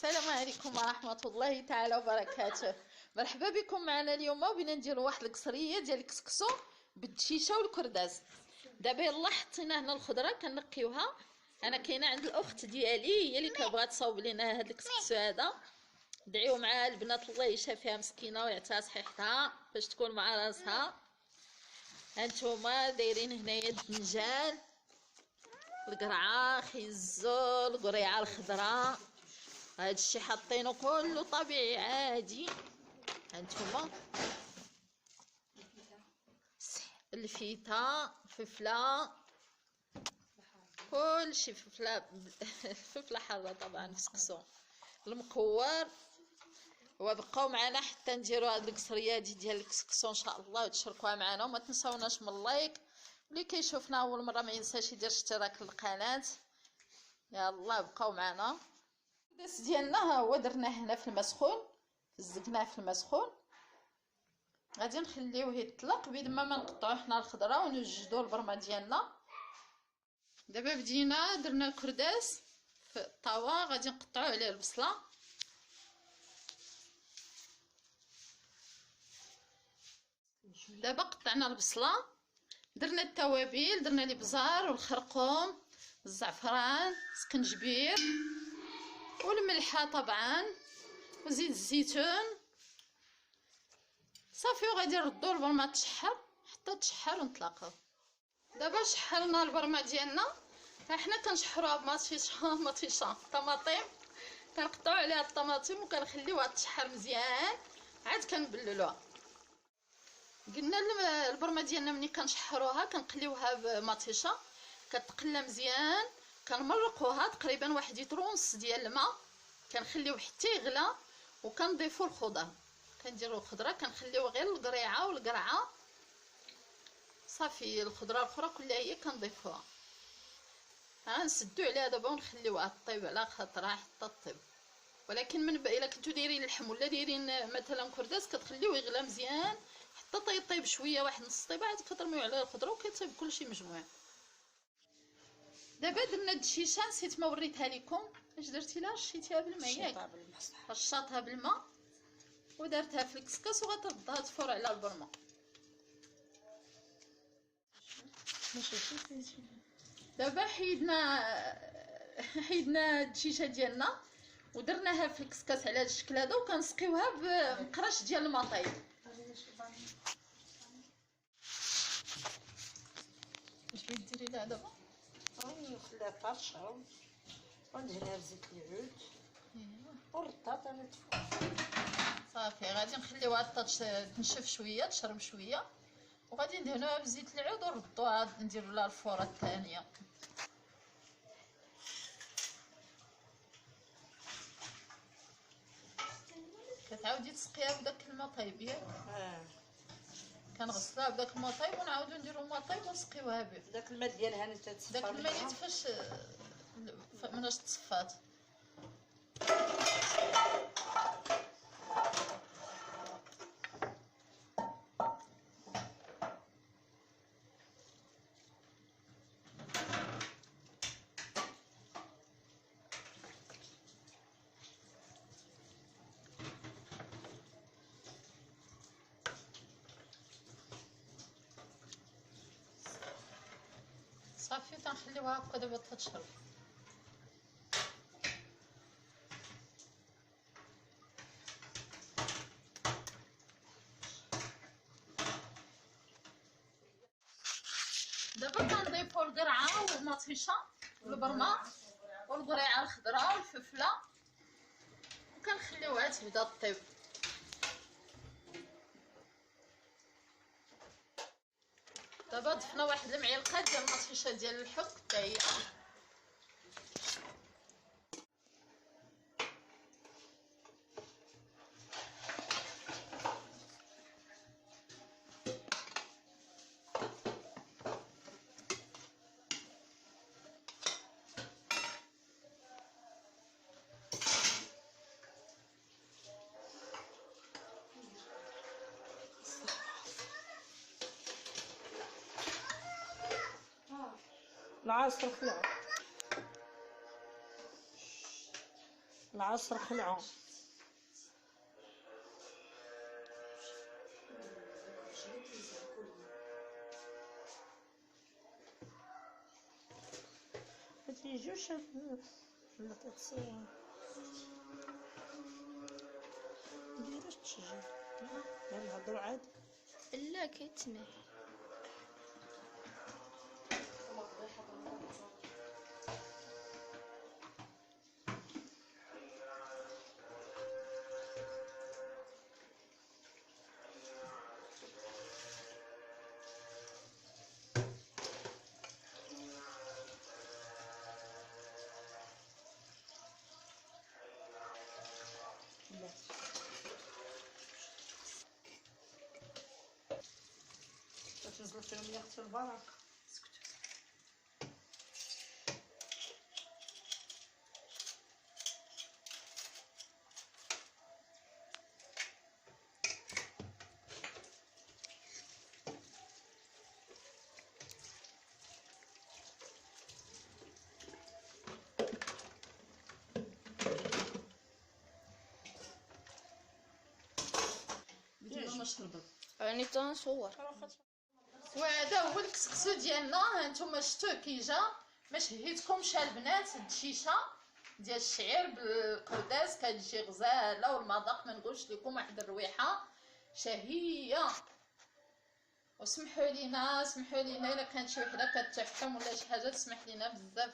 السلام عليكم ورحمة الله تعالى وبركاته. مرحبا بكم معنا اليوم وبينا نديرو واحد القصرية ديال الكسكسو بالدشيشة والكرداس. دابا يلا حطينا هنا الخضرة كنقيوها. انا كاينه عند الاخت ديالي هي اللي كتبغى تصاوب لينا هاد الكسكسو هذا. دعيو مع البنات الله يشافيها مسكينه ويعطيها صحيحتها باش تكون مع راسها. هانتوما دايرين هنايا الدنجال، القرعه، خيزو، القريعه الخضراء، هادشي حاطينه كله طبيعي عادي. هانتوما الفيتا، فلفله، كلشي فلفله فلفله حاره طبعا في الكسكسو، المكور. وبقاو معنا حتى نديرو هاد القصريه ديال الكسكسو ان شاء الله وتشاركوها معنا. وما تنساوناش من اللايك، اللي كيشوفنا اول مره ما ينساش يدير اشتراك للقناه. يلا بقاو معنا. الكرداس ديالنا ها هو درناه هنا في المسخون، زقناه في المسخون. غادي نخليوه يطلق بيد ما نقطعو حنا الخضره ونوجدو البرمه ديالنا. دابا بدينا درنا الكرداس في الطاوه، غادي نقطعو عليه البصله. دابا قطعنا البصله، درنا التوابل، درنا الابزار والخرقوم، الزعفران، سكنجبير والملحه طبعا وزيت الزيتون. صافي وغادي نردو البرمه تشحر حتى تشحر ونطلقو. دابا شحرنا البرمه ديالنا، حنا كنشحروها بمطيشه طماطم، كنقطعوا عليها الطماطم وكنخليوها تشحر مزيان عاد كنبللوها. قلنا البرمه ديالنا ملي كنشحروها كنقليوها بمطيشه، كتقلى مزيان، كنمرقوها تقريبا 1 لتر ونص ديال الماء، كنخليوه حتى يغلى وكنضيفوا الخضر. كنديروا الخضره كنخليو غير القريعه والقرعه صافي، الخضره الاخرى كلها هي كنضيفوها. نسدو عليها دابا ونخليوها طيب على خاطرها حتى طيب. ولكن من الا كنتو دايرين اللحم ولا دايرين مثلا كرداس كتخليوه يغلى مزيان حتى طيب شويه، واحد نص طيبه، عاد كترميو عليه الخضره وكيطيب كلشي مجموع. دابا درنا الدشيشه، نسيت ما وريتها لكم. اش درتي لها؟ رشيتيها بالماء ياك؟ رشاتها بالماء ودرتها في الكسكس وغتردها تفور على البرمه. دابا حيدنا الدشيشه ديالنا ودرناها في الكسكس على هذا الشكل هذا، وكنسقيوها بمقراش ديال الماء طايب. اش بغيتي ديري لها دابا؟ نخليها طاشة وندهنها بزيت العود ونردها حتى تفور. صافي غادي نخليوها حتى تنشف شويه تشرب شويه، وغادي ندهنوها بزيت العود ونردوها نديرو لها الفوره الثانيه. كتعاودي تسقيها بداك الماء طايب ياك؟ كنغسلوها بداك الماء طايب ونعاودو نديرو الماء طايب ونسقيوها به. داك الماء ديالها اللي تتصفى، داك الماء اللي تفاش مناش تصفات. صافي تنخليوها هكا دابا تشرب. دابا كنضيفو القرعه والمطيشه والبرمه والقريعه الخضراء والفلفله وكنخليوها تبدا طيب. دابا ضفنا واحد المعلقه ديال المطيشه ديال الحك حتى هي. العصر خلع العصر خلعو. ما تيجوش ولا تتسوى مديروش تشجر. يلا نهضرو عادي. لا كيتسمع. باش نزلت فيهم ياخذ البركة. ما شربت. راني تنصور. وهذا هو الكسكسو ديالنا. هانتوما شفتوه كي جا. ما شهيتكمش البنات هاد الشيشه ديال الشعير بالقرداس كتجي غزاله، والمذاق ما نقولش لكم واحد الرويحه شهيه. وسمحوا لينا الا كانت شي وحده كتحكم ولا شي حاجه تسمح لينا بزاف